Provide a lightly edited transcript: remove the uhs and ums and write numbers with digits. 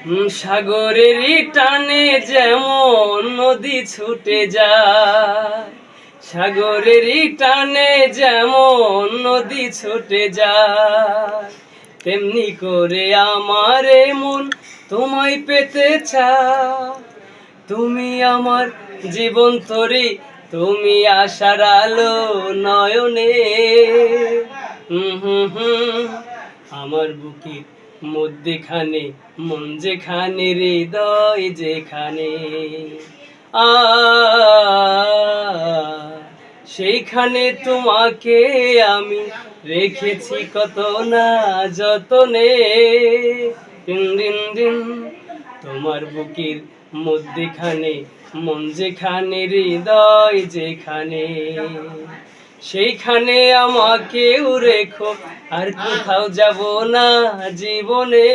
সাগরেরই টানে যেমন নদী ছুটে যায়, সাগরেরই টানে যেমন নদী ছুটে যায়, তেমনি করে আমার মন তোমায় পেতে চায়। তুমি আমার জীবন তরি, তুমি আশার আলো নয়নে। আমার বুকের মধ্যেখানে মন যেখানে, হৃদয় যেখানে, আ সেইখানে তোমাকে আমি রেখেছি কত না যতনে। দিন দিন দিন তোমার বুকের মধ্যেখানে মন যেখানে, হৃদয় যেখানে, সেইখানে আমাকেও রেখো, আর কোথাও যাব না জীবনে।